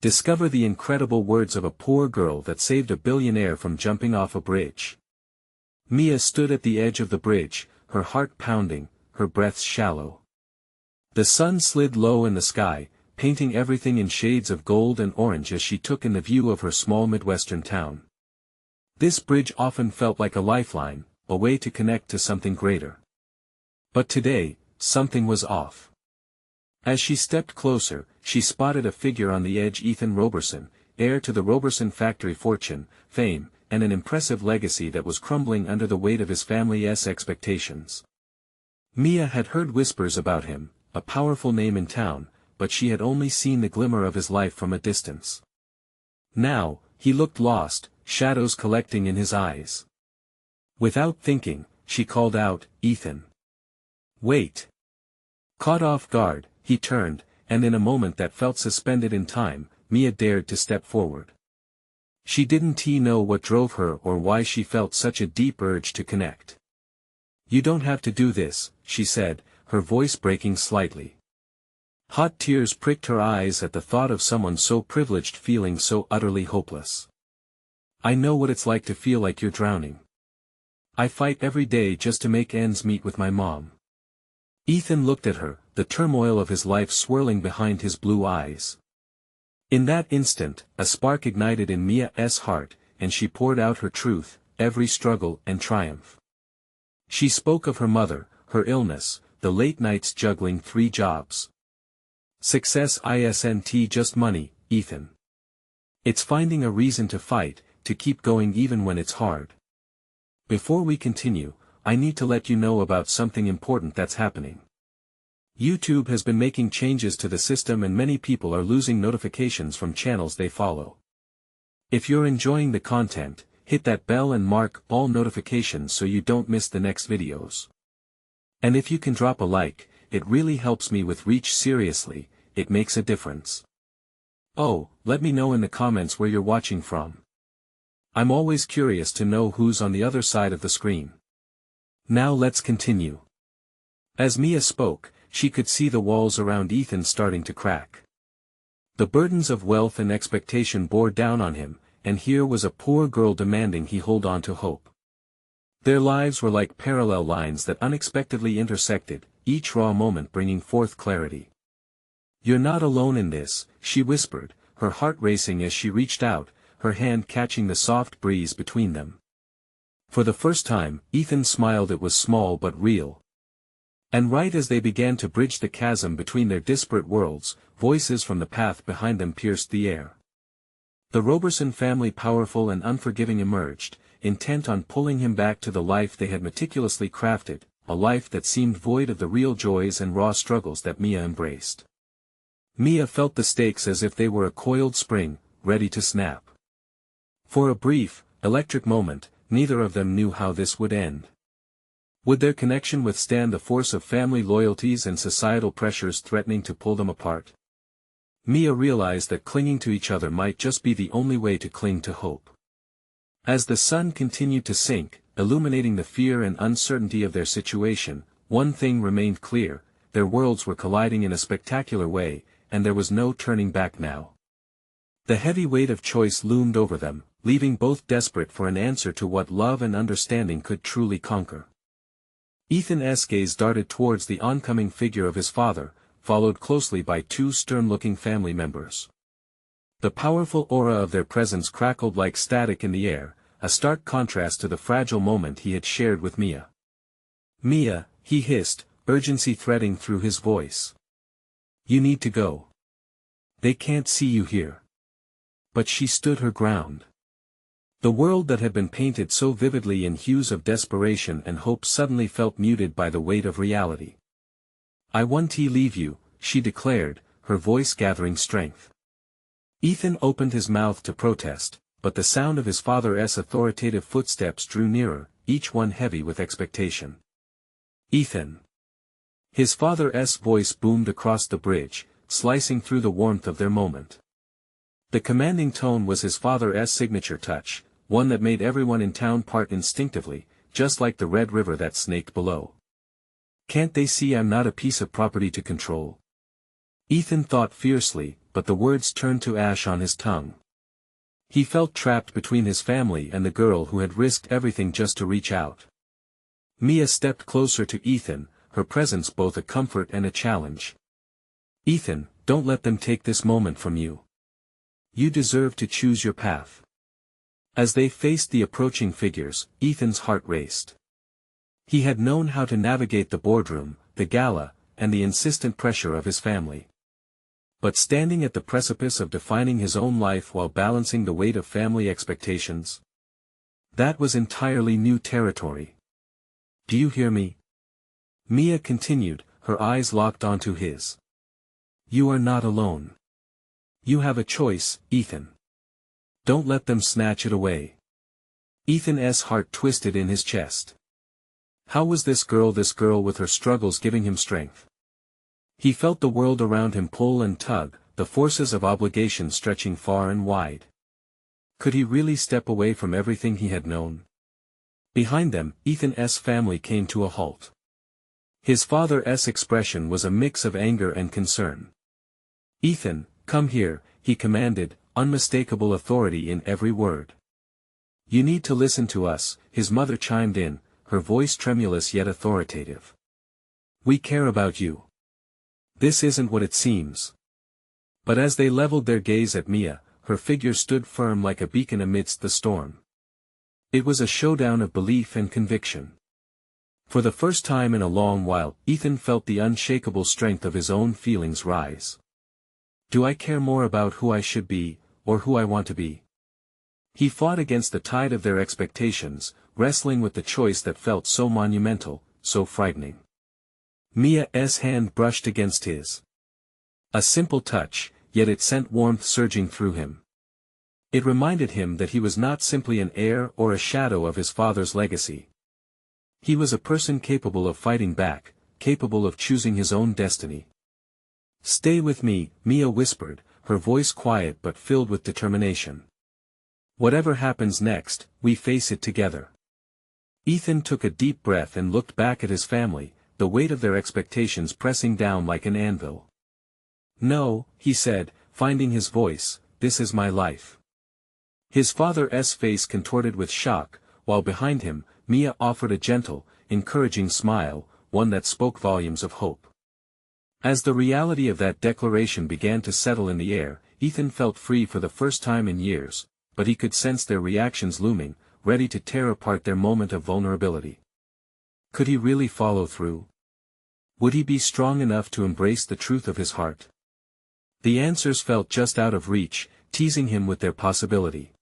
Discover the incredible words of a poor girl that saved a billionaire from jumping off a bridge. Mia stood at the edge of the bridge, her heart pounding, her breath shallow. The sun slid low in the sky, painting everything in shades of gold and orange as she took in the view of her small Midwestern town. This bridge often felt like a lifeline, a way to connect to something greater. But today, something was off. As she stepped closer, she spotted a figure on the edge: Ethan Roberson, heir to the Roberson factory fortune, fame, and an impressive legacy that was crumbling under the weight of his family's expectations. Mia had heard whispers about him, a powerful name in town, but she had only seen the glimmer of his life from a distance. Now, he looked lost, shadows collecting in his eyes. Without thinking, she called out, "Ethan! Wait!" Caught off guard, he turned, and in a moment that felt suspended in time, Mia dared to step forward. She didn't know what drove her or why she felt such a deep urge to connect. "You don't have to do this," she said, her voice breaking slightly. Hot tears pricked her eyes at the thought of someone so privileged feeling so utterly hopeless. "I know what it's like to feel like you're drowning. I fight every day just to make ends meet with my mom." Ethan looked at her, the turmoil of his life swirling behind his blue eyes. In that instant, a spark ignited in Mia's heart, and she poured out her truth, every struggle and triumph. She spoke of her mother, her illness, the late nights juggling 3 jobs. "Success isn't just money, Ethan. It's finding a reason to fight, to keep going even when it's hard. Before we continue, I need to let you know about something important that's happening. YouTube has been making changes to the system and many people are losing notifications from channels they follow. If you're enjoying the content, hit that bell and mark all notifications so you don't miss the next videos. And if you can drop a like, it really helps me with reach. Seriously, it makes a difference. Oh, let me know in the comments where you're watching from. I'm always curious to know who's on the other side of the screen. Now let's continue." As Mia spoke, she could see the walls around Ethan starting to crack. The burdens of wealth and expectation bore down on him, and here was a poor girl demanding he hold on to hope. Their lives were like parallel lines that unexpectedly intersected, each raw moment bringing forth clarity. "You're not alone in this," she whispered, her heart racing as she reached out, her hand catching the soft breeze between them. For the first time, Ethan smiled. It was small but real. And right as they began to bridge the chasm between their disparate worlds, voices from the path behind them pierced the air. The Roberson family, powerful and unforgiving, emerged, intent on pulling him back to the life they had meticulously crafted, a life that seemed void of the real joys and raw struggles that Mia embraced. Mia felt the stakes as if they were a coiled spring, ready to snap. For a brief, electric moment, neither of them knew how this would end. Would their connection withstand the force of family loyalties and societal pressures threatening to pull them apart? Mia realized that clinging to each other might just be the only way to cling to hope. As the sun continued to sink, illuminating the fear and uncertainty of their situation, one thing remained clear: their worlds were colliding in a spectacular way, and there was no turning back now. The heavy weight of choice loomed over them, leaving both desperate for an answer to what love and understanding could truly conquer. Ethan's gaze darted towards the oncoming figure of his father, followed closely by 2 stern-looking family members. The powerful aura of their presence crackled like static in the air, a stark contrast to the fragile moment he had shared with Mia. "Mia," he hissed, urgency threading through his voice. "You need to go. They can't see you here." But she stood her ground. The world that had been painted so vividly in hues of desperation and hope suddenly felt muted by the weight of reality. "I won't leave you," she declared, her voice gathering strength. Ethan opened his mouth to protest, but the sound of his father's authoritative footsteps drew nearer, each one heavy with expectation. "Ethan!" His father's voice boomed across the bridge, slicing through the warmth of their moment. The commanding tone was his father's signature touch, one that made everyone in town part instinctively, just like the red river that snaked below. "Can't they see I'm not a piece of property to control?" Ethan thought fiercely, but the words turned to ash on his tongue. He felt trapped between his family and the girl who had risked everything just to reach out. Mia stepped closer to Ethan, her presence both a comfort and a challenge. "Ethan, don't let them take this moment from you. You deserve to choose your path." As they faced the approaching figures, Ethan's heart raced. He had known how to navigate the boardroom, the gala, and the insistent pressure of his family. But standing at the precipice of defining his own life while balancing the weight of family expectations? That was entirely new territory. "Do you hear me?" Mia continued, her eyes locked onto his. "You are not alone. You have a choice, Ethan. Don't let them snatch it away." Ethan's heart twisted in his chest. How was this girl with her struggles giving him strength? He felt the world around him pull and tug, the forces of obligation stretching far and wide. Could he really step away from everything he had known? Behind them, Ethan's family came to a halt. His father's expression was a mix of anger and concern. "Ethan, come here," he commanded, unmistakable authority in every word. "You need to listen to us," his mother chimed in, her voice tremulous yet authoritative. "We care about you. This isn't what it seems." But as they leveled their gaze at Mia, her figure stood firm like a beacon amidst the storm. It was a showdown of belief and conviction. For the first time in a long while, Ethan felt the unshakable strength of his own feelings rise. "Do I care more about who I should be, or who I want to be?" He fought against the tide of their expectations, wrestling with the choice that felt so monumental, so frightening. Mia's hand brushed against his. A simple touch, yet it sent warmth surging through him. It reminded him that he was not simply an heir or a shadow of his father's legacy. He was a person capable of fighting back, capable of choosing his own destiny. "Stay with me," Mia whispered, her voice quiet but filled with determination. "Whatever happens next, we face it together." Ethan took a deep breath and looked back at his family, the weight of their expectations pressing down like an anvil. "No," he said, finding his voice, "this is my life." His father's face contorted with shock, while behind him, Mia offered a gentle, encouraging smile, one that spoke volumes of hope. As the reality of that declaration began to settle in the air, Ethan felt free for the first time in years, but he could sense their reactions looming, ready to tear apart their moment of vulnerability. Could he really follow through? Would he be strong enough to embrace the truth of his heart? The answers felt just out of reach, teasing him with their possibility.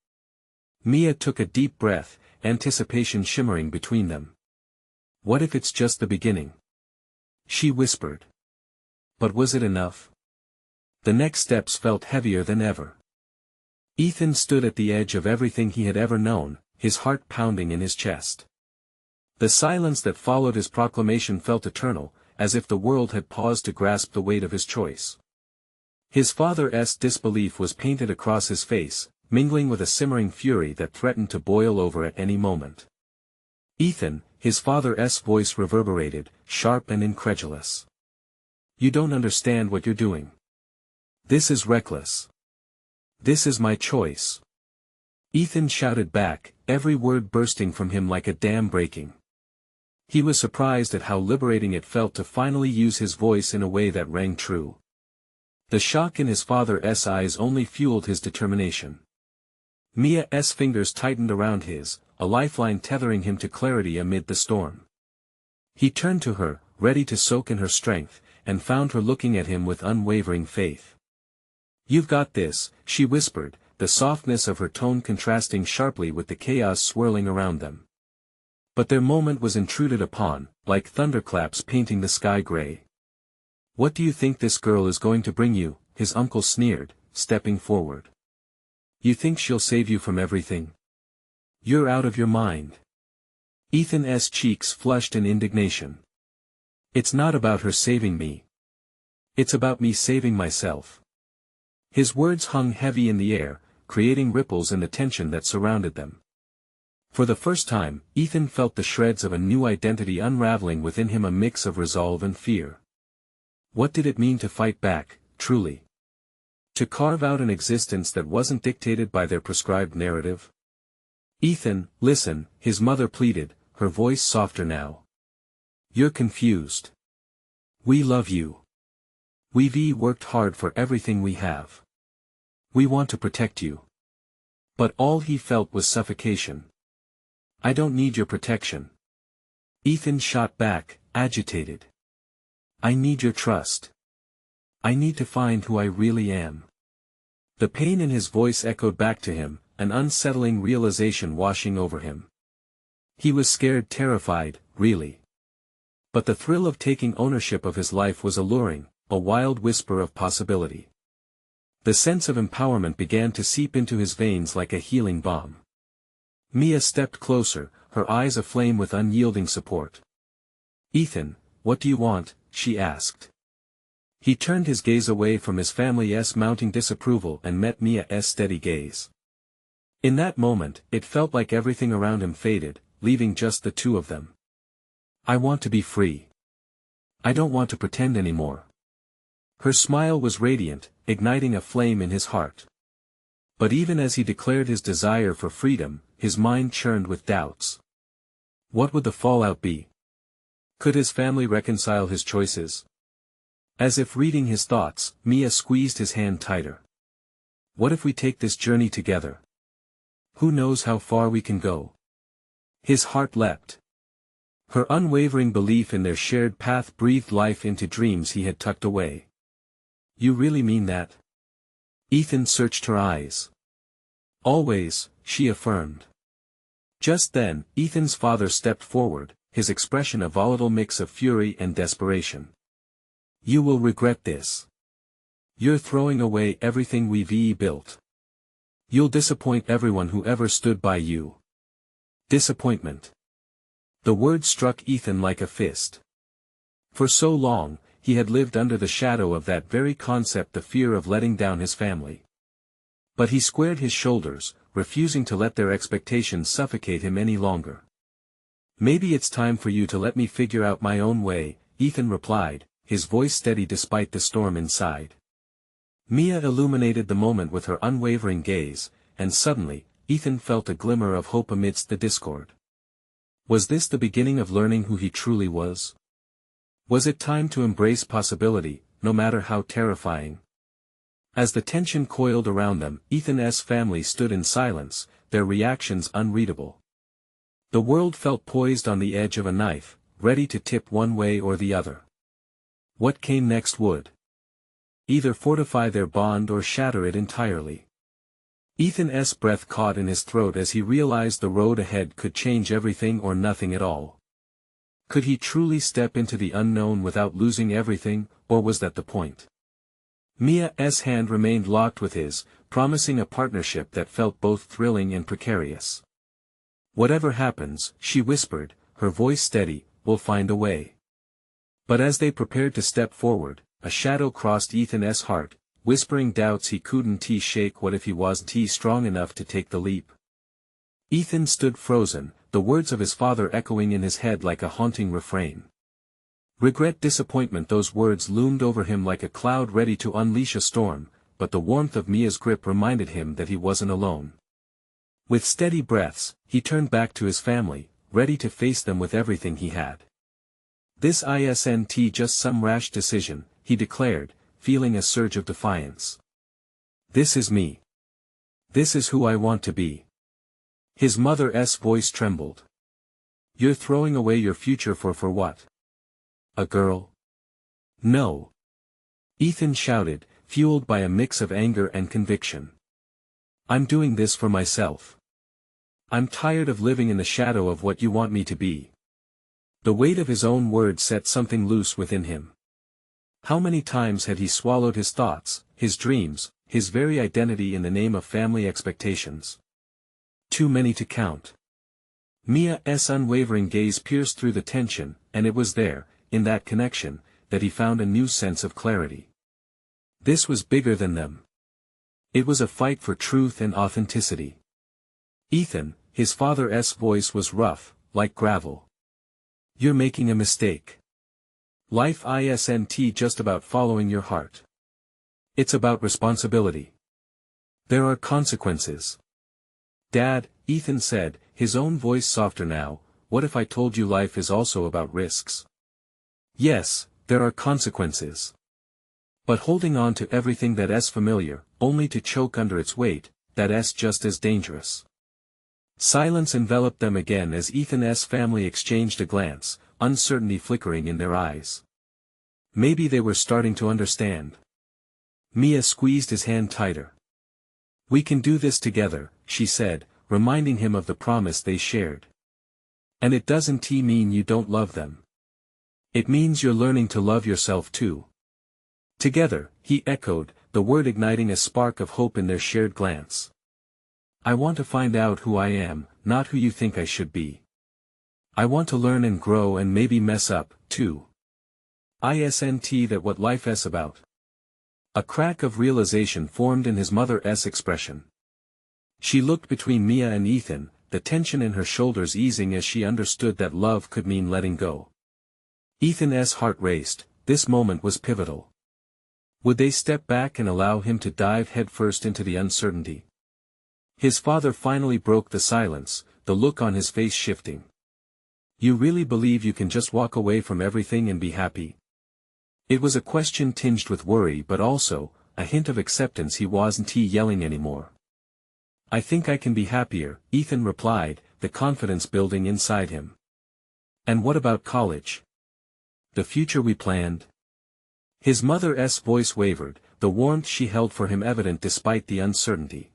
Mia took a deep breath, anticipation shimmering between them. "What if it's just the beginning?" she whispered. But was it enough? The next steps felt heavier than ever. Ethan stood at the edge of everything he had ever known, his heart pounding in his chest. The silence that followed his proclamation felt eternal, as if the world had paused to grasp the weight of his choice. His father's disbelief was painted across his face, mingling with a simmering fury that threatened to boil over at any moment. "Ethan," his father's voice reverberated, sharp and incredulous. "You don't understand what you're doing. This is reckless. This is my choice." Ethan shouted back, every word bursting from him like a dam breaking. He was surprised at how liberating it felt to finally use his voice in a way that rang true. The shock in his father's eyes only fueled his determination. Mia's fingers tightened around his, a lifeline tethering him to clarity amid the storm. He turned to her, ready to soak in her strength, and found her looking at him with unwavering faith. "You've got this," she whispered, the softness of her tone contrasting sharply with the chaos swirling around them. But their moment was intruded upon, like thunderclaps painting the sky gray. "What do you think this girl is going to bring you?" his uncle sneered, stepping forward. "You think she'll save you from everything? You're out of your mind." Ethan's cheeks flushed in indignation. "It's not about her saving me. It's about me saving myself." His words hung heavy in the air, creating ripples in the tension that surrounded them. For the first time, Ethan felt the shreds of a new identity unraveling within him, a mix of resolve and fear. What did it mean to fight back, truly? To carve out an existence that wasn't dictated by their prescribed narrative? Ethan, listen, his mother pleaded, her voice softer now. You're confused. We love you. We've worked hard for everything we have. We want to protect you. But all he felt was suffocation. I don't need your protection. Ethan shot back, agitated. I need your trust. I need to find who I really am. The pain in his voice echoed back to him, an unsettling realization washing over him. He was scared, terrified, really. But the thrill of taking ownership of his life was alluring, a wild whisper of possibility. The sense of empowerment began to seep into his veins like a healing balm. Mia stepped closer, her eyes aflame with unyielding support. Ethan, what do you want? She asked. He turned his gaze away from his family's mounting disapproval and met Mia's steady gaze. In that moment, it felt like everything around him faded, leaving just the two of them. I want to be free. I don't want to pretend anymore. Her smile was radiant, igniting a flame in his heart. But even as he declared his desire for freedom, his mind churned with doubts. What would the fallout be? Could his family reconcile his choices? As if reading his thoughts, Mia squeezed his hand tighter. What if we take this journey together? Who knows how far we can go? His heart leapt. Her unwavering belief in their shared path breathed life into dreams he had tucked away. You really mean that? Ethan searched her eyes. Always, she affirmed. Just then, Ethan's father stepped forward, his expression a volatile mix of fury and desperation. You will regret this. You're throwing away everything we've built. You'll disappoint everyone who ever stood by you. Disappointment. The word struck Ethan like a fist. For so long, he had lived under the shadow of that very concept, the fear of letting down his family. But he squared his shoulders, refusing to let their expectations suffocate him any longer. Maybe it's time for you to let me figure out my own way, Ethan replied, his voice steady despite the storm inside. Mia illuminated the moment with her unwavering gaze, and suddenly, Ethan felt a glimmer of hope amidst the discord. Was this the beginning of learning who he truly was? Was it time to embrace possibility, no matter how terrifying? As the tension coiled around them, Ethan's family stood in silence, their reactions unreadable. The world felt poised on the edge of a knife, ready to tip one way or the other. What came next would either fortify their bond or shatter it entirely. Ethan's breath caught in his throat as he realized the road ahead could change everything or nothing at all. Could he truly step into the unknown without losing everything, or was that the point? Mia's hand remained locked with his, promising a partnership that felt both thrilling and precarious. Whatever happens, she whispered, her voice steady, we'll find a way. But as they prepared to step forward, a shadow crossed Ethan's heart, whispering doubts he couldn't shake. What if he wasn't strong enough to take the leap? Ethan stood frozen, the words of his father echoing in his head like a haunting refrain. Regret, disappointment, those words loomed over him like a cloud ready to unleash a storm, but the warmth of Mia's grip reminded him that he wasn't alone. With steady breaths, he turned back to his family, ready to face them with everything he had. This isn't just some rash decision, he declared, feeling a surge of defiance. This is me. This is who I want to be. His mother's voice trembled. You're throwing away your future for what? A girl? No. Ethan shouted, fueled by a mix of anger and conviction. I'm doing this for myself. I'm tired of living in the shadow of what you want me to be. The weight of his own words set something loose within him. How many times had he swallowed his thoughts, his dreams, his very identity in the name of family expectations? Too many to count. Mia's unwavering gaze pierced through the tension, and it was there, in that connection, that he found a new sense of clarity. This was bigger than them. It was a fight for truth and authenticity. Ethan, his father's voice was rough, like gravel. You're making a mistake. Life isn't just about following your heart. It's about responsibility. There are consequences. Dad, Ethan said, his own voice softer now, what if I told you life is also about risks? Yes, there are consequences. But holding on to everything that's familiar, only to choke under its weight, that's just as dangerous. Silence enveloped them again as Ethan's family exchanged a glance, uncertainty flickering in their eyes. Maybe they were starting to understand. Mia squeezed his hand tighter. We can do this together, she said, reminding him of the promise they shared. And it doesn't mean you don't love them. It means you're learning to love yourself too. Together, he echoed, the word igniting a spark of hope in their shared glance. I want to find out who I am, not who you think I should be. I want to learn and grow and maybe mess up, too. Isn't that what life's about? A crack of realization formed in his mother's expression. She looked between Mia and Ethan, the tension in her shoulders easing as she understood that love could mean letting go. Ethan's heart raced, this moment was pivotal. Would they step back and allow him to dive headfirst into the uncertainty? His father finally broke the silence, the look on his face shifting. You really believe you can just walk away from everything and be happy? It was a question tinged with worry but also, a hint of acceptance he wasn't yelling anymore. I think I can be happier, Ethan replied, the confidence building inside him. And what about college? The future we planned? His mother's voice wavered, the warmth she held for him evident despite the uncertainty.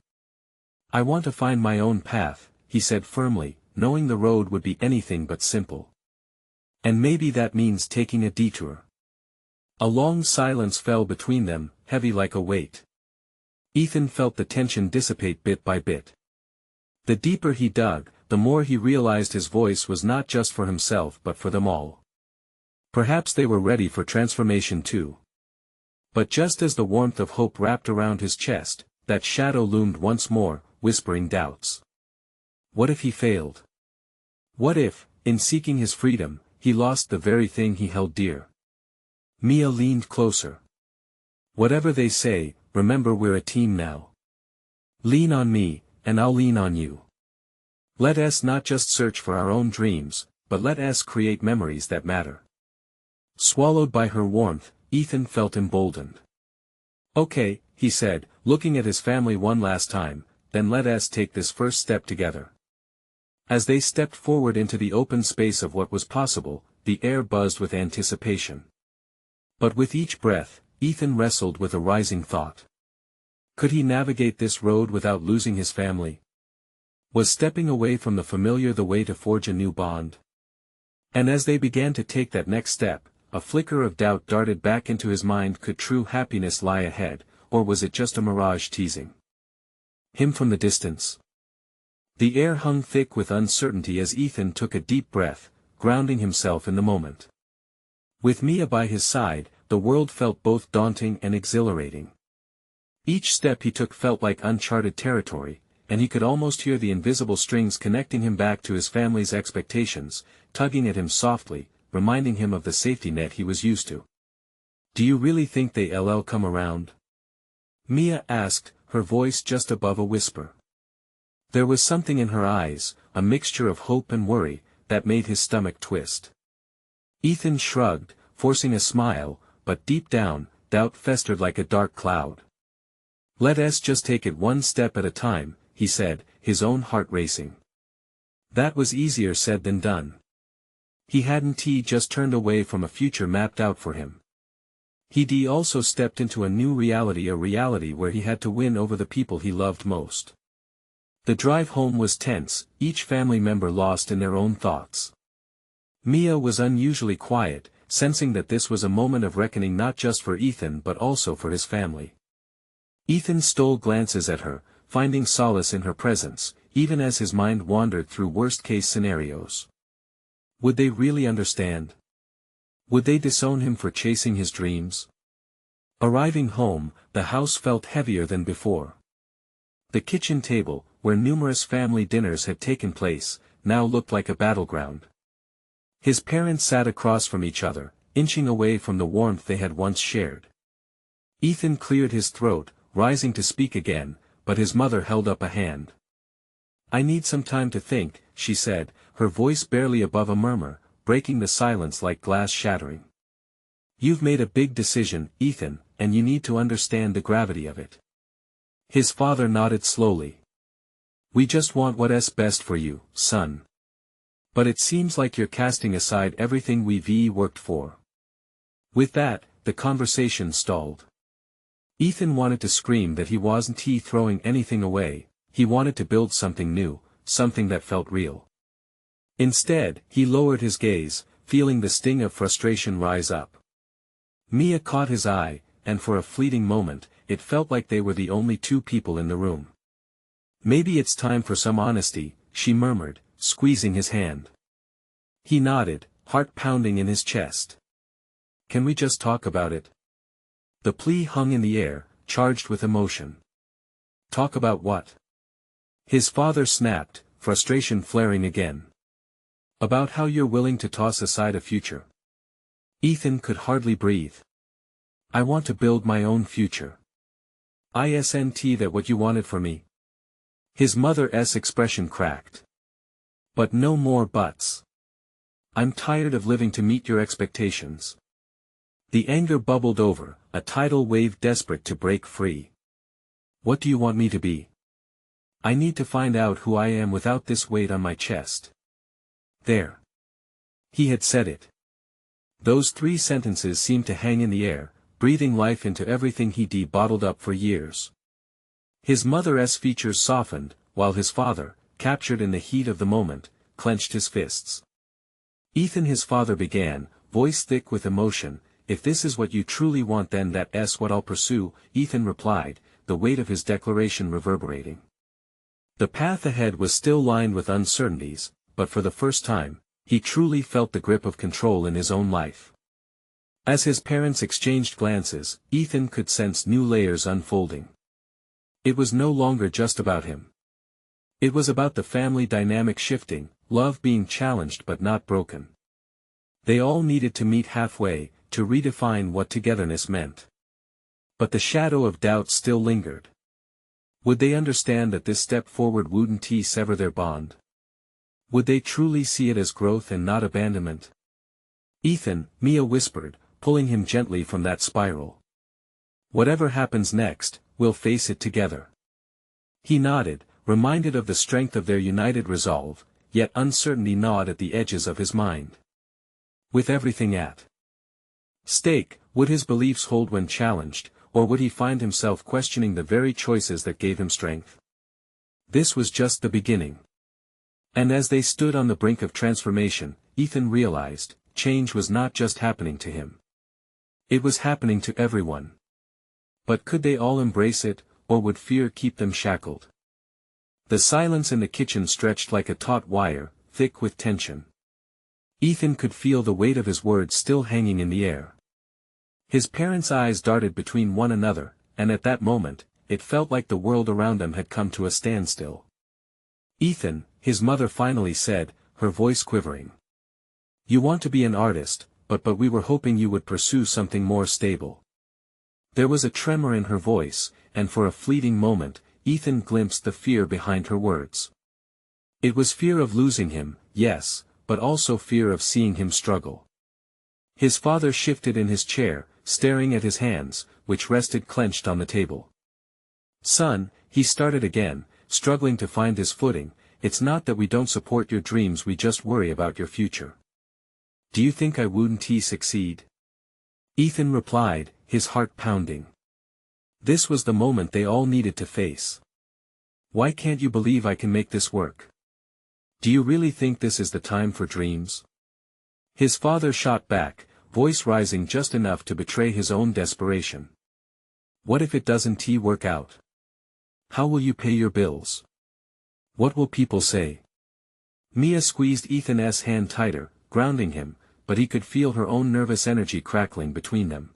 I want to find my own path, he said firmly, knowing the road would be anything but simple. And maybe that means taking a detour. A long silence fell between them, heavy like a weight. Ethan felt the tension dissipate bit by bit. The deeper he dug, the more he realized his voice was not just for himself but for them all. Perhaps they were ready for transformation too. But just as the warmth of hope wrapped around his chest, that shadow loomed once more, whispering doubts. What if he failed? What if, in seeking his freedom, he lost the very thing he held dear? Mia leaned closer. Whatever they say, remember we're a team now. Lean on me, and I'll lean on you. Let us not just search for our own dreams, but let us create memories that matter. Swallowed by her warmth, Ethan felt emboldened. Okay, he said, looking at his family one last time, then let us take this first step together. As they stepped forward into the open space of what was possible, the air buzzed with anticipation. But with each breath, Ethan wrestled with a rising thought. Could he navigate this road without losing his family? Was stepping away from the familiar the way to forge a new bond? And as they began to take that next step, a flicker of doubt darted back into his mind. Could true happiness lie ahead, or was it just a mirage teasing him from the distance? The air hung thick with uncertainty as Ethan took a deep breath, grounding himself in the moment. With Mia by his side, the world felt both daunting and exhilarating. Each step he took felt like uncharted territory, and he could almost hear the invisible strings connecting him back to his family's expectations, tugging at him softly, reminding him of the safety net he was used to. Do you really think they'll come around? Mia asked, her voice just above a whisper. There was something in her eyes, a mixture of hope and worry, that made his stomach twist. Ethan shrugged, forcing a smile, but deep down, doubt festered like a dark cloud. Let us just take it one step at a time, he said, his own heart racing. That was easier said than done. He hadn't just turned away from a future mapped out for him. He'd also stepped into a new reality, a reality where he had to win over the people he loved most. The drive home was tense, each family member lost in their own thoughts. Mia was unusually quiet, sensing that this was a moment of reckoning not just for Ethan but also for his family. Ethan stole glances at her, finding solace in her presence, even as his mind wandered through worst-case scenarios. Would they really understand? Would they disown him for chasing his dreams? Arriving home, the house felt heavier than before. The kitchen table, where numerous family dinners had taken place, now looked like a battleground. His parents sat across from each other, inching away from the warmth they had once shared. Ethan cleared his throat, rising to speak again, but his mother held up a hand. "I need some time to think," she said, her voice barely above a murmur, breaking the silence like glass shattering. "You've made a big decision, Ethan, and you need to understand the gravity of it." His father nodded slowly. "We just want what's best for you, son. But it seems like you're casting aside everything we've worked for." With that, the conversation stalled. Ethan wanted to scream that he wasn't throwing anything away, he wanted to build something new, something that felt real. Instead, he lowered his gaze, feeling the sting of frustration rise up. Mia caught his eye, and for a fleeting moment, it felt like they were the only two people in the room. "Maybe it's time for some honesty," she murmured, squeezing his hand. He nodded, heart pounding in his chest. "Can we just talk about it?" The plea hung in the air, charged with emotion. "Talk about what?" His father snapped, frustration flaring again. "About how you're willing to toss aside a future." Ethan could hardly breathe. "I want to build my own future. Isn't that what you wanted for me?" His mother's expression cracked. "But no more buts. I'm tired of living to meet your expectations." The anger bubbled over, a tidal wave desperate to break free. "What do you want me to be? I need to find out who I am without this weight on my chest." There. He had said it. Those 3 sentences seemed to hang in the air, breathing life into everything he'd bottled up for years. His mother's features softened, while his father, captured in the heat of the moment, clenched his fists. "Ethan," his father began, voice thick with emotion, "if this is what you truly want, then that's what I'll pursue," Ethan replied, the weight of his declaration reverberating. The path ahead was still lined with uncertainties, but for the first time, he truly felt the grip of control in his own life. As his parents exchanged glances, Ethan could sense new layers unfolding. It was no longer just about him. It was about the family dynamic shifting, love being challenged but not broken. They all needed to meet halfway, to redefine what togetherness meant. But the shadow of doubt still lingered. Would they understand that this step forward wouldn't sever their bond? Would they truly see it as growth and not abandonment? "Ethan," Mia whispered, pulling him gently from that spiral. "Whatever happens next, we'll face it together." He nodded, reminded of the strength of their united resolve, yet uncertainty gnawed at the edges of his mind. With everything at stake, would his beliefs hold when challenged, or would he find himself questioning the very choices that gave him strength? This was just the beginning. And as they stood on the brink of transformation, Ethan realized, change was not just happening to him. It was happening to everyone. But could they all embrace it, or would fear keep them shackled? The silence in the kitchen stretched like a taut wire, thick with tension. Ethan could feel the weight of his words still hanging in the air. His parents' eyes darted between one another, and at that moment, it felt like the world around them had come to a standstill. "Ethan," his mother finally said, her voice quivering. "You want to be an artist, but we were hoping you would pursue something more stable." There was a tremor in her voice, and for a fleeting moment, Ethan glimpsed the fear behind her words. It was fear of losing him, yes, but also fear of seeing him struggle. His father shifted in his chair, staring at his hands, which rested clenched on the table. "Son," he started again, struggling to find his footing, "it's not that we don't support your dreams, we just worry about your future." "Do you think I wouldn't succeed?" Ethan replied, his heart pounding. This was the moment they all needed to face. "Why can't you believe I can make this work? Do you really think this is the time for dreams?" His father shot back, voice rising just enough to betray his own desperation. "What if it doesn't work out? How will you pay your bills? What will people say?" Mia squeezed Ethan's hand tighter, grounding him, but he could feel her own nervous energy crackling between them.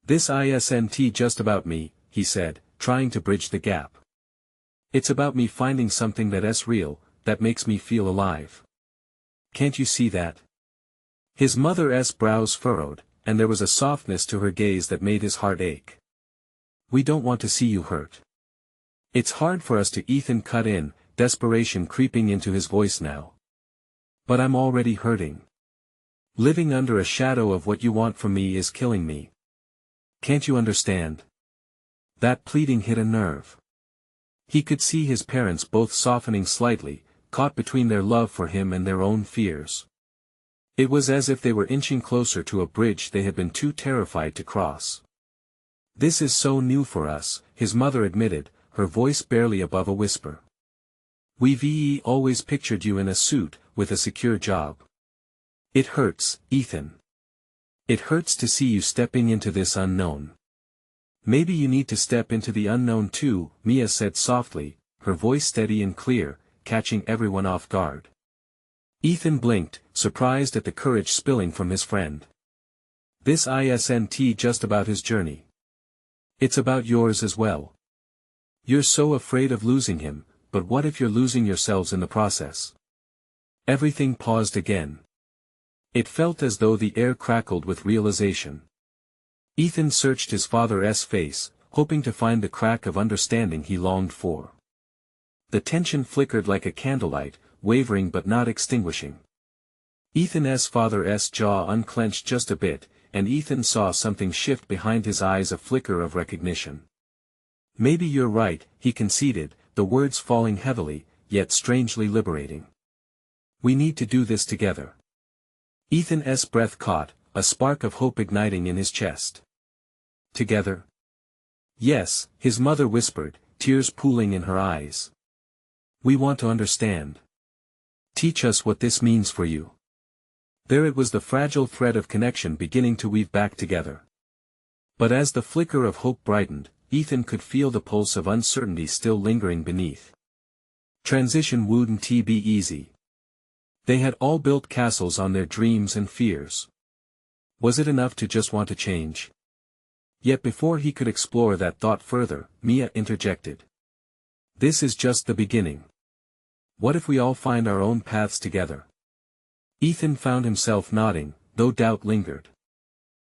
"This isn't just about me," he said, trying to bridge the gap. "It's about me finding something that's real, that makes me feel alive. Can't you see that?" His mother's brows furrowed, and there was a softness to her gaze that made his heart ache. We don't want to see you hurt. It's hard for us to. Ethan cut in, desperation creeping into his voice now. But I'm already hurting. Living under a shadow of what you want from me is killing me. Can't you understand? That pleading hit a nerve. He could see his parents both softening slightly, caught between their love for him and their own fears. It was as if they were inching closer to a bridge they had been too terrified to cross. This is so new for us, his mother admitted, her voice barely above a whisper. We've always pictured you in a suit, with a secure job. It hurts, Ethan. It hurts to see you stepping into this unknown. Maybe you need to step into the unknown too, Mia said softly, her voice steady and clear, catching everyone off guard. Ethan blinked, surprised at the courage spilling from his friend. This isn't just about his journey. It's about yours as well. You're so afraid of losing him, but what if you're losing yourselves in the process? Everything paused again. It felt as though the air crackled with realization. Ethan searched his father's face, hoping to find the crack of understanding he longed for. The tension flickered like a candlelight, wavering but not extinguishing. Ethan's father's jaw unclenched just a bit, and Ethan saw something shift behind his eyes, a flicker of recognition. Maybe you're right, he conceded, the words falling heavily, yet strangely liberating. We need to do this together. Ethan's breath caught, a spark of hope igniting in his chest. Together? Yes, his mother whispered, tears pooling in her eyes. We want to understand. Teach us what this means for you. There it was, the fragile thread of connection beginning to weave back together. But as the flicker of hope brightened, Ethan could feel the pulse of uncertainty still lingering beneath. Transition wouldn't be easy. They had all built castles on their dreams and fears. Was it enough to just want to change? Yet before he could explore that thought further, Mia interjected. This is just the beginning. What if we all find our own paths together? Ethan found himself nodding, though doubt lingered.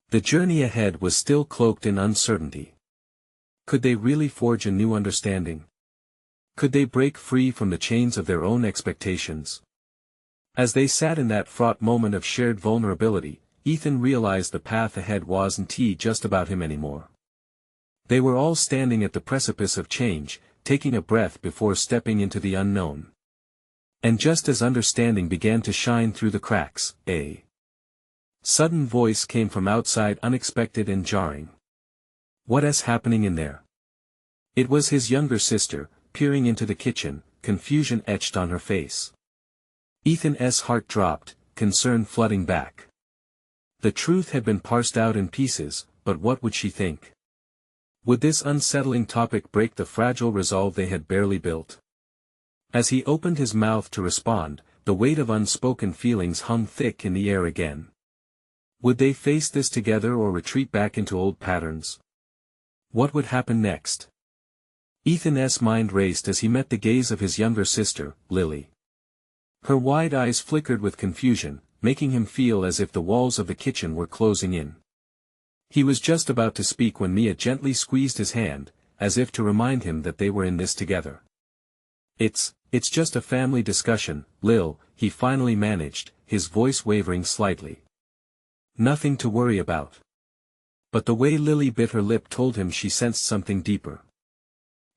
The journey ahead was still cloaked in uncertainty. Could they really forge a new understanding? Could they break free from the chains of their own expectations? As they sat in that fraught moment of shared vulnerability, Ethan realized the path ahead wasn't just about him anymore. They were all standing at the precipice of change, taking a breath before stepping into the unknown. And just as understanding began to shine through the cracks, a sudden voice came from outside, unexpected and jarring. What's happening in there? It was his younger sister, peering into the kitchen, confusion etched on her face. Ethan's heart dropped, concern flooding back. The truth had been parsed out in pieces, but what would she think? Would this unsettling topic break the fragile resolve they had barely built? As he opened his mouth to respond, the weight of unspoken feelings hung thick in the air again. Would they face this together or retreat back into old patterns? What would happen next? Ethan's mind raced as he met the gaze of his younger sister, Lily. Her wide eyes flickered with confusion, making him feel as if the walls of the kitchen were closing in. He was just about to speak when Mia gently squeezed his hand, as if to remind him that they were in this together. It's just a family discussion, Lil, he finally managed, his voice wavering slightly. Nothing to worry about. But the way Lily bit her lip told him she sensed something deeper.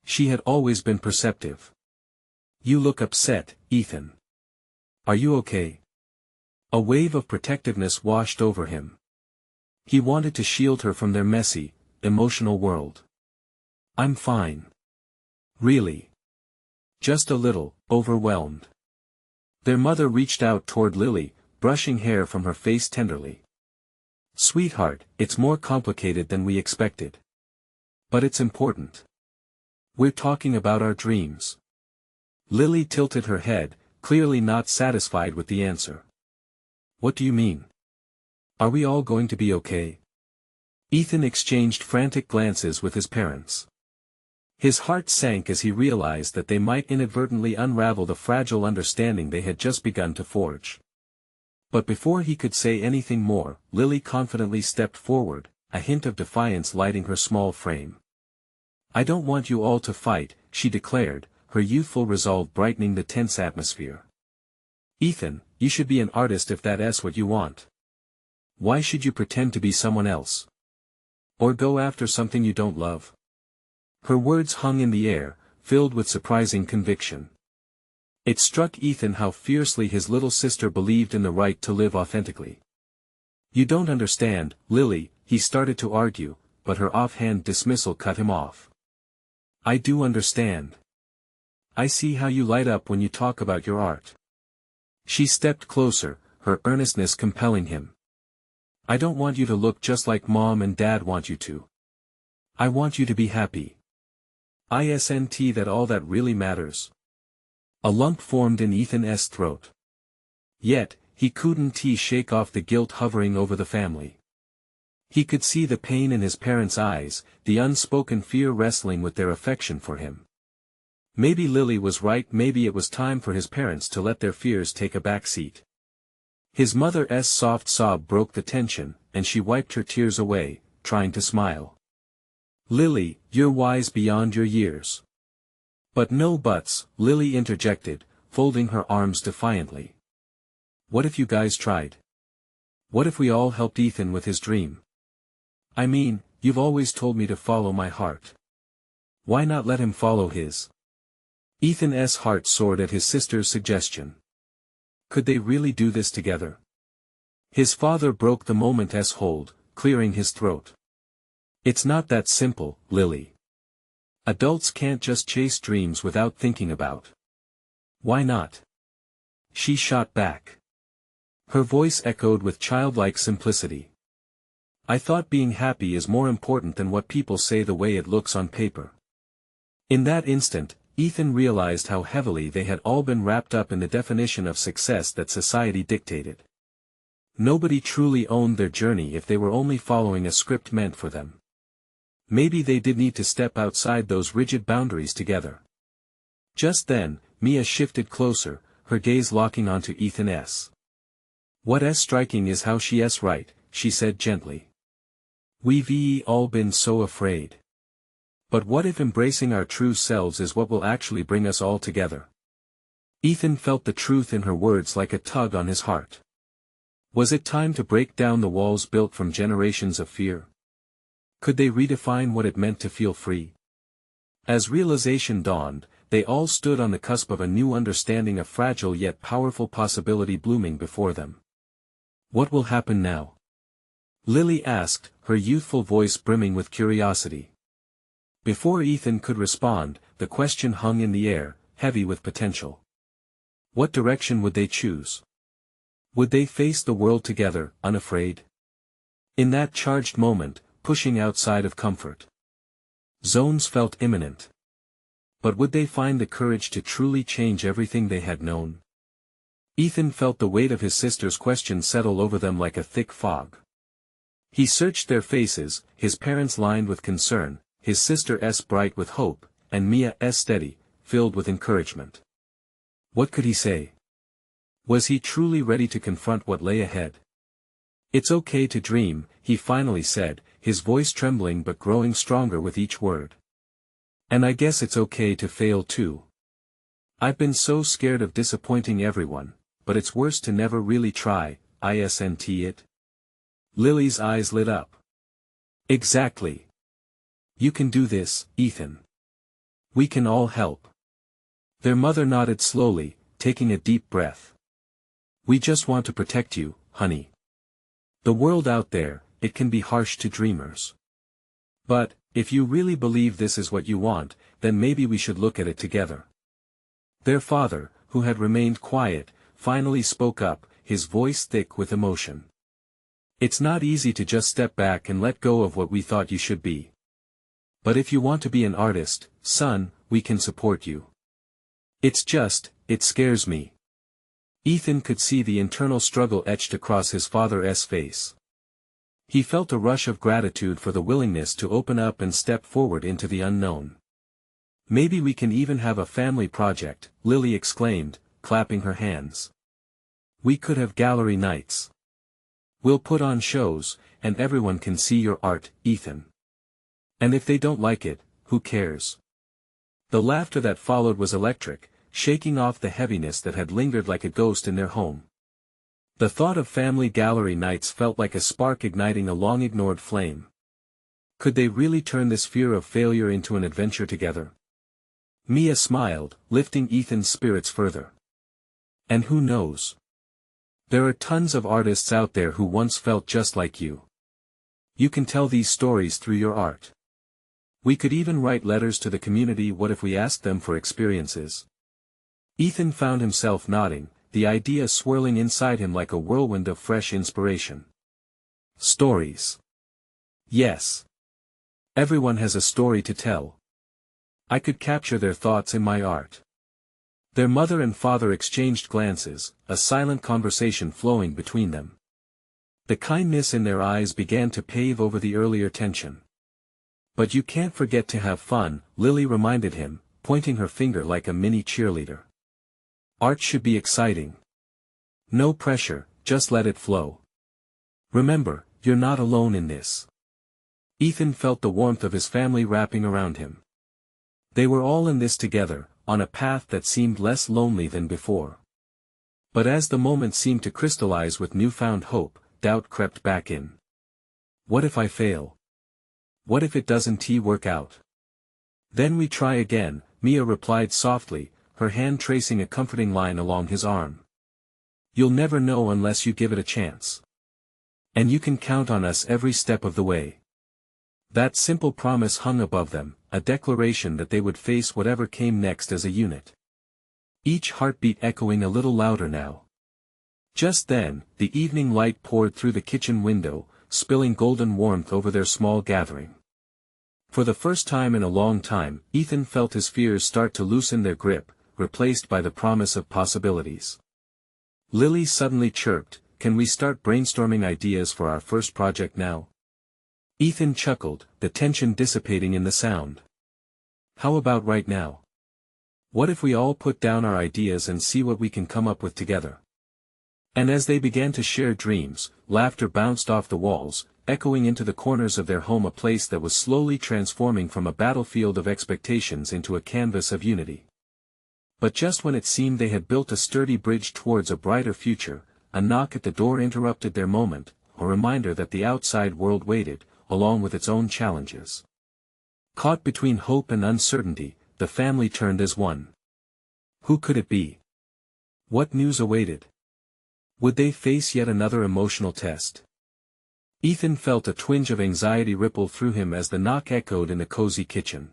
She had always been perceptive. You look upset, Ethan. Are you okay? A wave of protectiveness washed over him. He wanted to shield her from their messy, emotional world. I'm fine. Really. Just a little, overwhelmed. Their mother reached out toward Lily, brushing hair from her face tenderly. Sweetheart, it's more complicated than we expected. But it's important. We're talking about our dreams. Lily tilted her head, clearly not satisfied with the answer. What do you mean? Are we all going to be okay? Ethan exchanged frantic glances with his parents. His heart sank as he realized that they might inadvertently unravel the fragile understanding they had just begun to forge. But before he could say anything more, Lily confidently stepped forward, a hint of defiance lighting her small frame. I don't want you all to fight, she declared, her youthful resolve brightening the tense atmosphere. Ethan, you should be an artist if that's what you want. Why should you pretend to be someone else? Or go after something you don't love? Her words hung in the air, filled with surprising conviction. It struck Ethan how fiercely his little sister believed in the right to live authentically. You don't understand, Lily, he started to argue, but her offhand dismissal cut him off. I do understand. I see how you light up when you talk about your art. She stepped closer, her earnestness compelling him. I don't want you to look just like Mom and Dad want you to. I want you to be happy. Isn't that all that really matters? A lump formed in Ethan's throat. Yet, he couldn't shake off the guilt hovering over the family. He could see the pain in his parents' eyes, the unspoken fear wrestling with their affection for him. Maybe Lily was right, maybe it was time for his parents to let their fears take a back seat. His mother's soft sob broke the tension, and she wiped her tears away, trying to smile. Lily, you're wise beyond your years. But no buts, Lily interjected, folding her arms defiantly. What if you guys tried? What if we all helped Ethan with his dream? I mean, you've always told me to follow my heart. Why not let him follow his? Ethan's heart soared at his sister's suggestion. Could they really do this together? His father broke the moment's hold, clearing his throat. It's not that simple, Lily. Adults can't just chase dreams without thinking about. Why not? She shot back. Her voice echoed with childlike simplicity. I thought being happy is more important than what people say the way it looks on paper. In that instant, Ethan realized how heavily they had all been wrapped up in the definition of success that society dictated. Nobody truly owned their journey if they were only following a script meant for them. Maybe they did need to step outside those rigid boundaries together. Just then, Mia shifted closer, her gaze locking onto Ethan's. What's striking is how she's right, she said gently. We've all been so afraid. But what if embracing our true selves is what will actually bring us all together? Ethan felt the truth in her words like a tug on his heart. Was it time to break down the walls built from generations of fear? Could they redefine what it meant to feel free? As realization dawned, they all stood on the cusp of a new understanding, a fragile yet powerful possibility blooming before them. What will happen now? Lily asked, her youthful voice brimming with curiosity. Before Ethan could respond, the question hung in the air, heavy with potential. What direction would they choose? Would they face the world together, unafraid? In that charged moment, pushing outside of comfort zones felt imminent. But would they find the courage to truly change everything they had known? Ethan felt the weight of his sister's question settle over them like a thick fog. He searched their faces, his parents lined with concern, his sister's bright with hope, and Mia's steady, filled with encouragement. What could he say? Was he truly ready to confront what lay ahead? It's okay to dream, he finally said, his voice trembling but growing stronger with each word. And I guess it's okay to fail too. I've been so scared of disappointing everyone, but it's worse to never really try, isn't it? Lily's eyes lit up. Exactly. You can do this, Ethan. We can all help. Their mother nodded slowly, taking a deep breath. We just want to protect you, honey. The world out there, it can be harsh to dreamers. But, if you really believe this is what you want, then maybe we should look at it together. Their father, who had remained quiet, finally spoke up, his voice thick with emotion. It's not easy to just step back and let go of what we thought you should be. But if you want to be an artist, son, we can support you. It scares me. Ethan could see the internal struggle etched across his father's face. He felt a rush of gratitude for the willingness to open up and step forward into the unknown. Maybe we can even have a family project, Lily exclaimed, clapping her hands. We could have gallery nights. We'll put on shows, and everyone can see your art, Ethan. And if they don't like it, who cares? The laughter that followed was electric, shaking off the heaviness that had lingered like a ghost in their home. The thought of family gallery nights felt like a spark igniting a long-ignored flame. Could they really turn this fear of failure into an adventure together? Mia smiled, lifting Ethan's spirits further. And who knows? There are tons of artists out there who once felt just like you. You can tell these stories through your art. We could even write letters to the community. What if we asked them for experiences? Ethan found himself nodding, the idea swirling inside him like a whirlwind of fresh inspiration. Stories. Yes. Everyone has a story to tell. I could capture their thoughts in my art. Their mother and father exchanged glances, a silent conversation flowing between them. The kindness in their eyes began to pave over the earlier tension. But you can't forget to have fun, Lily reminded him, pointing her finger like a mini cheerleader. Art should be exciting. No pressure, just let it flow. Remember, you're not alone in this. Ethan felt the warmth of his family wrapping around him. They were all in this together, on a path that seemed less lonely than before. But as the moment seemed to crystallize with newfound hope, doubt crept back in. What if I fail? What if it doesn't work out? Then we try again, Mia replied softly, her hand tracing a comforting line along his arm. You'll never know unless you give it a chance. And you can count on us every step of the way. That simple promise hung above them, a declaration that they would face whatever came next as a unit. Each heartbeat echoing a little louder now. Just then, the evening light poured through the kitchen window, spilling golden warmth over their small gathering. For the first time in a long time, Ethan felt his fears start to loosen their grip, replaced by the promise of possibilities. Lily suddenly chirped, "Can we start brainstorming ideas for our first project now?" Ethan chuckled, the tension dissipating in the sound. How about right now? What if we all put down our ideas and see what we can come up with together? And as they began to share dreams, laughter bounced off the walls, echoing into the corners of their home, a place that was slowly transforming from a battlefield of expectations into a canvas of unity. But just when it seemed they had built a sturdy bridge towards a brighter future, a knock at the door interrupted their moment, a reminder that the outside world waited, along with its own challenges. Caught between hope and uncertainty, the family turned as one. Who could it be? What news awaited? Would they face yet another emotional test? Ethan felt a twinge of anxiety ripple through him as the knock echoed in the cozy kitchen.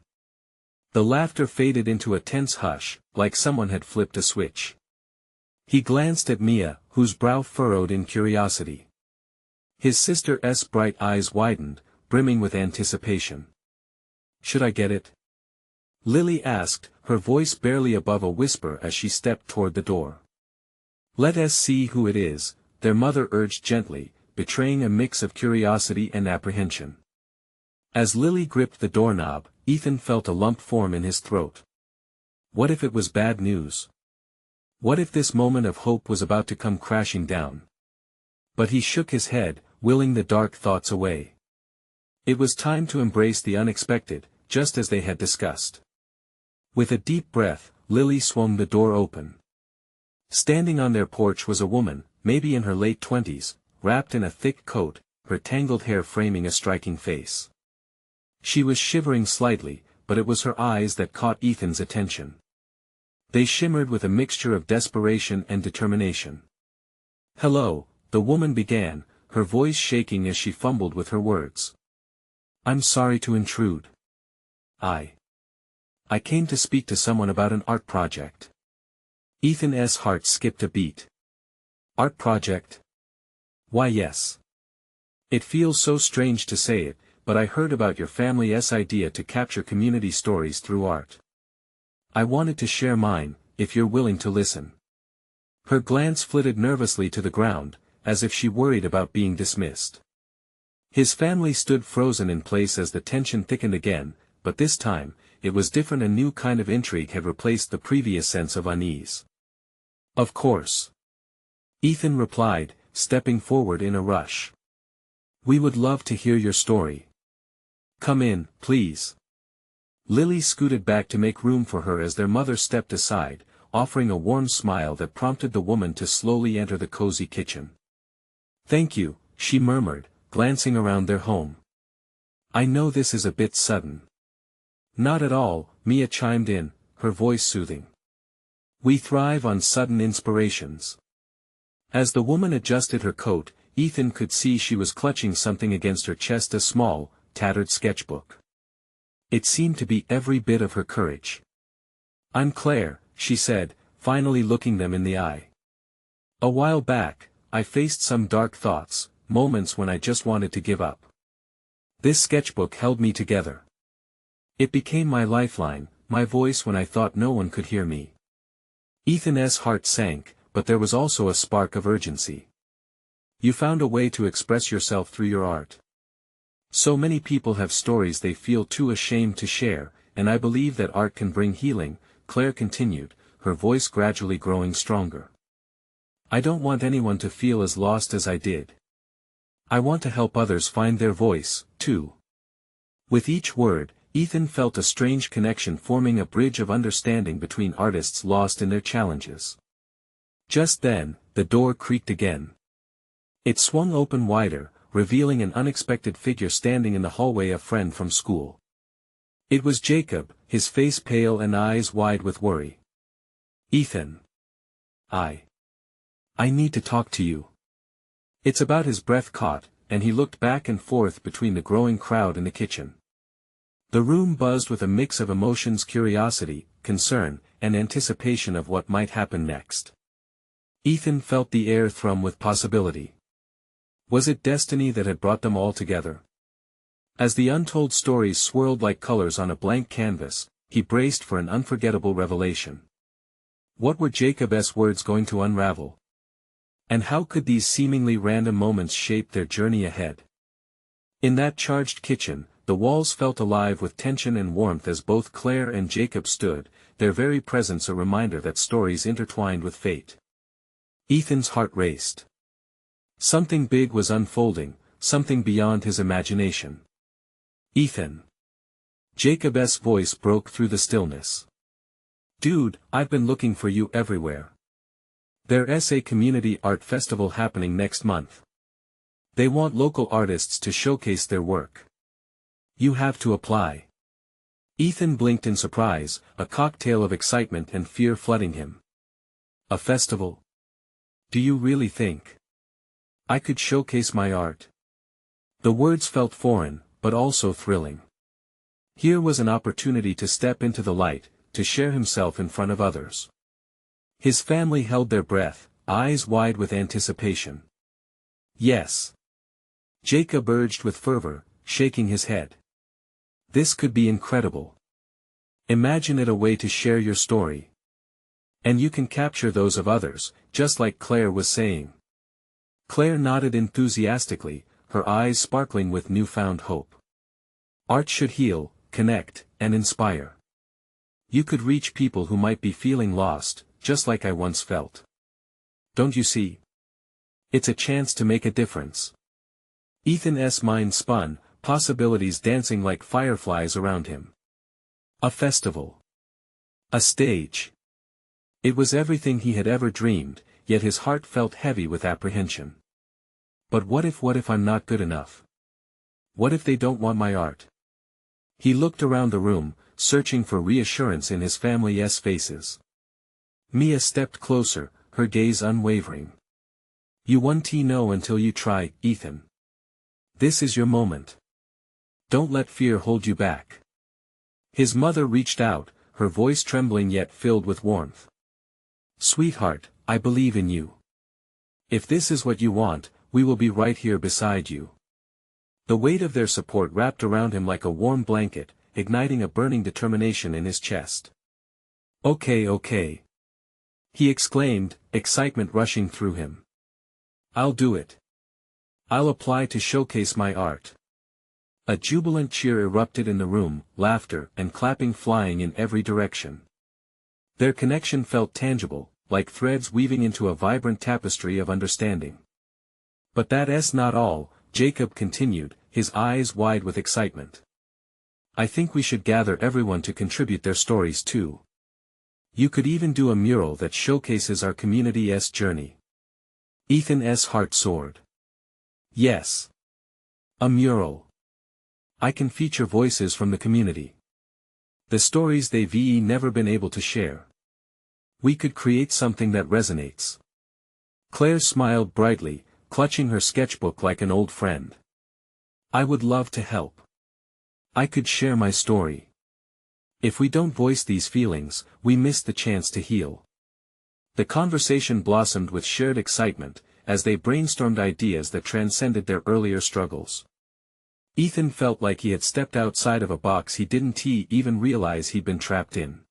The laughter faded into a tense hush, like someone had flipped a switch. He glanced at Mia, whose brow furrowed in curiosity. His sister's bright eyes widened, brimming with anticipation. Should I get it? Lily asked, her voice barely above a whisper as she stepped toward the door. Let us see who it is, their mother urged gently, betraying a mix of curiosity and apprehension. As Lily gripped the doorknob, Ethan felt a lump form in his throat. What if it was bad news? What if this moment of hope was about to come crashing down? But he shook his head, willing the dark thoughts away. It was time to embrace the unexpected, just as they had discussed. With a deep breath, Lily swung the door open. Standing on their porch was a woman, maybe in her late 20s, wrapped in a thick coat, her tangled hair framing a striking face. She was shivering slightly, but it was her eyes that caught Ethan's attention. They shimmered with a mixture of desperation and determination. Hello, the woman began, her voice shaking as she fumbled with her words. I'm sorry to intrude. I came to speak to someone about an art project. Ethan's heart skipped a beat. Art project? Why yes. It feels so strange to say it, but I heard about your family's idea to capture community stories through art. I wanted to share mine, if you're willing to listen. Her glance flitted nervously to the ground, as if she worried about being dismissed. His family stood frozen in place as the tension thickened again, but this time, it was different. A new kind of intrigue had replaced the previous sense of unease. Of course. Ethan replied, stepping forward in a rush. We would love to hear your story. Come in, please. Lily scooted back to make room for her as their mother stepped aside, offering a warm smile that prompted the woman to slowly enter the cozy kitchen. "Thank you," she murmured, glancing around their home. "I know this is a bit sudden." "Not at all," Mia chimed in, her voice soothing. "We thrive on sudden inspirations." As the woman adjusted her coat, Ethan could see she was clutching something against her chest, a small, tattered sketchbook. It seemed to be every bit of her courage. "I'm Claire," she said, finally looking them in the eye. "A while back, I faced some dark thoughts, moments when I just wanted to give up. This sketchbook held me together. It became my lifeline, my voice when I thought no one could hear me." Ethan's heart sank, but there was also a spark of urgency. "You found a way to express yourself through your art. So many people have stories they feel too ashamed to share, and I believe that art can bring healing," Claire continued, her voice gradually growing stronger. "I don't want anyone to feel as lost as I did. I want to help others find their voice, too." With each word, Ethan felt a strange connection forming, a bridge of understanding between artists lost in their challenges. Just then, the door creaked again. It swung open wider, revealing an unexpected figure standing in the hallway, a friend from school. It was Jacob, his face pale and eyes wide with worry. "Ethan. I need to talk to you." "It's about." His breath caught, and he looked back and forth between the growing crowd in the kitchen. The room buzzed with a mix of emotions: curiosity, concern, and anticipation of what might happen next. Ethan felt the air thrum with possibility. Was it destiny that had brought them all together? As the untold stories swirled like colors on a blank canvas, he braced for an unforgettable revelation. What were Jacob's words going to unravel? And how could these seemingly random moments shape their journey ahead? In that charged kitchen, the walls felt alive with tension and warmth as both Claire and Jacob stood, their very presence a reminder that stories intertwined with fate. Ethan's heart raced. Something big was unfolding, something beyond his imagination. "Ethan." Jacob's voice broke through the stillness. "Dude, I've been looking for you everywhere. There's a community art festival happening next month. They want local artists to showcase their work. You have to apply." Ethan blinked in surprise, a cocktail of excitement and fear flooding him. "A festival? Do you really think I could showcase my art?" The words felt foreign, but also thrilling. Here was an opportunity to step into the light, to share himself in front of others. His family held their breath, eyes wide with anticipation. "Yes." Jacob urged with fervor, shaking his head. "This could be incredible. Imagine it, a way to share your story. And you can capture those of others, just like Claire was saying." Claire nodded enthusiastically, her eyes sparkling with newfound hope. Art should heal, connect, and inspire. You could reach people who might be feeling lost, just like I once felt. Don't you see? It's a chance to make a difference. Ethan's mind spun, possibilities dancing like fireflies around him. A festival. A stage. It was everything he had ever dreamed, yet his heart felt heavy with apprehension. But what if I'm not good enough? What if they don't want my art? He looked around the room, searching for reassurance in his family's faces. Mia stepped closer, her gaze unwavering. "You won't know until you try, Ethan. This is your moment. Don't let fear hold you back." His mother reached out, her voice trembling yet filled with warmth. "Sweetheart, I believe in you. If this is what you want, we will be right here beside you." The weight of their support wrapped around him like a warm blanket, igniting a burning determination in his chest. Okay. He exclaimed, excitement rushing through him. "I'll do it. I'll apply to showcase my art." A jubilant cheer erupted in the room, laughter and clapping flying in every direction. Their connection felt tangible, like threads weaving into a vibrant tapestry of understanding. "But that's not all," Jacob continued, his eyes wide with excitement. I think we should gather everyone to contribute their stories too. You could even do a mural that showcases our community's journey. Ethan's heart soared. Yes. A mural. I can feature voices from the community. The stories they've never been able to share. We could create something that resonates. Claire smiled brightly, clutching her sketchbook like an old friend. I would love to help. I could share my story. If we don't voice these feelings, we miss the chance to heal. The conversation blossomed with shared excitement, as they brainstormed ideas that transcended their earlier struggles. Ethan felt like he had stepped outside of a box he didn't even realize he'd been trapped in.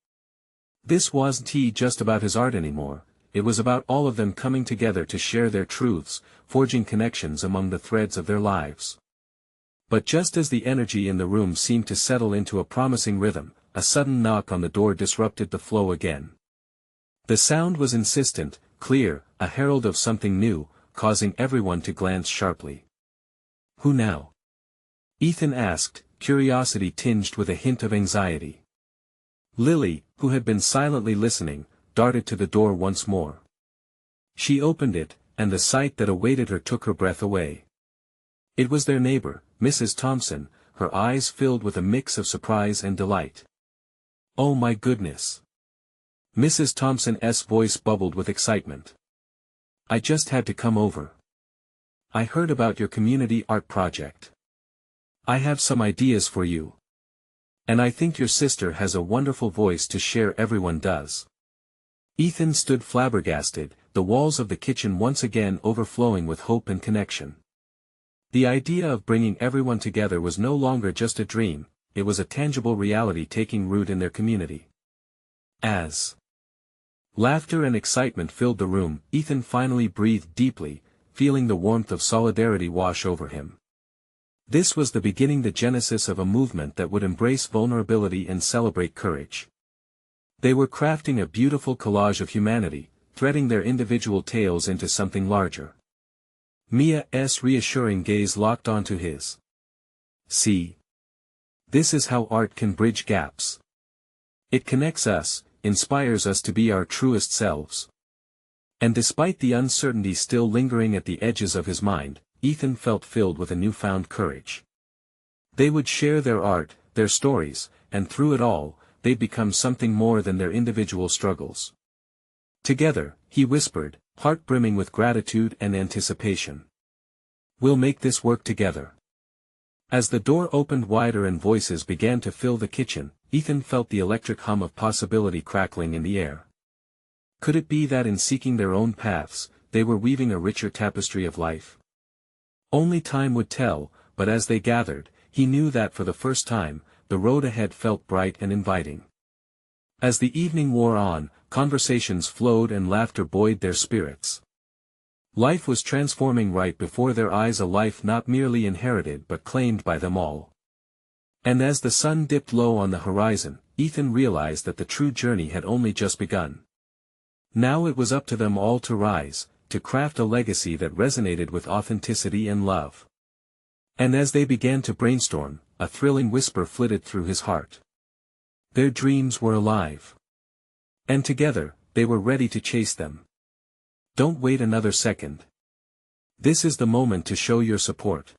This wasn't just about his art anymore, it was about all of them coming together to share their truths, forging connections among the threads of their lives. But just as the energy in the room seemed to settle into a promising rhythm, a sudden knock on the door disrupted the flow again. The sound was insistent, clear, a herald of something new, causing everyone to glance sharply. Who now? Ethan asked, curiosity tinged with a hint of anxiety. Lily, who had been silently listening, darted to the door once more. She opened it, and the sight that awaited her took her breath away. It was their neighbor, Mrs. Thompson, her eyes filled with a mix of surprise and delight. Oh my goodness! Mrs. Thompson's voice bubbled with excitement. I just had to come over. I heard about your community art project. I have some ideas for you. And I think your sister has a wonderful voice to share. Everyone does. Ethan stood flabbergasted, the walls of the kitchen once again overflowing with hope and connection. The idea of bringing everyone together was no longer just a dream, it was a tangible reality taking root in their community. As laughter and excitement filled the room, Ethan finally breathed deeply, feeling the warmth of solidarity wash over him. This was the beginning, the genesis of a movement that would embrace vulnerability and celebrate courage. They were crafting a beautiful collage of humanity, threading their individual tales into something larger. Mia's reassuring gaze locked onto his. See? This is how art can bridge gaps. It connects us, inspires us to be our truest selves. And despite the uncertainty still lingering at the edges of his mind, Ethan felt filled with a newfound courage. They would share their art, their stories, and through it all, they'd become something more than their individual struggles. Together, he whispered, heart brimming with gratitude and anticipation. We'll make this work together. As the door opened wider and voices began to fill the kitchen, Ethan felt the electric hum of possibility crackling in the air. Could it be that in seeking their own paths, they were weaving a richer tapestry of life? Only time would tell, but as they gathered, he knew that for the first time, the road ahead felt bright and inviting. As the evening wore on, conversations flowed and laughter buoyed their spirits. Life was transforming right before their eyes, a life not merely inherited but claimed by them all. And as the sun dipped low on the horizon, Ethan realized that the true journey had only just begun. Now it was up to them all to rise, to craft a legacy that resonated with authenticity and love. And as they began to brainstorm, a thrilling whisper flitted through his heart. Their dreams were alive. And together, they were ready to chase them. Don't wait another second. This is the moment to show your support.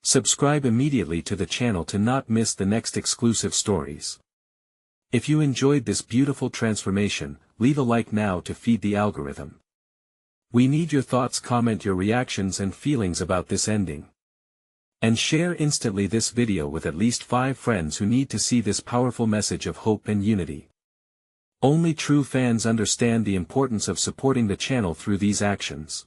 Subscribe immediately to the channel to not miss the next exclusive stories. If you enjoyed this beautiful transformation, leave a like now to feed the algorithm. We need your thoughts. Comment your reactions and feelings about this ending. And share instantly this video with at least 5 friends who need to see this powerful message of hope and unity. Only true fans understand the importance of supporting the channel through these actions.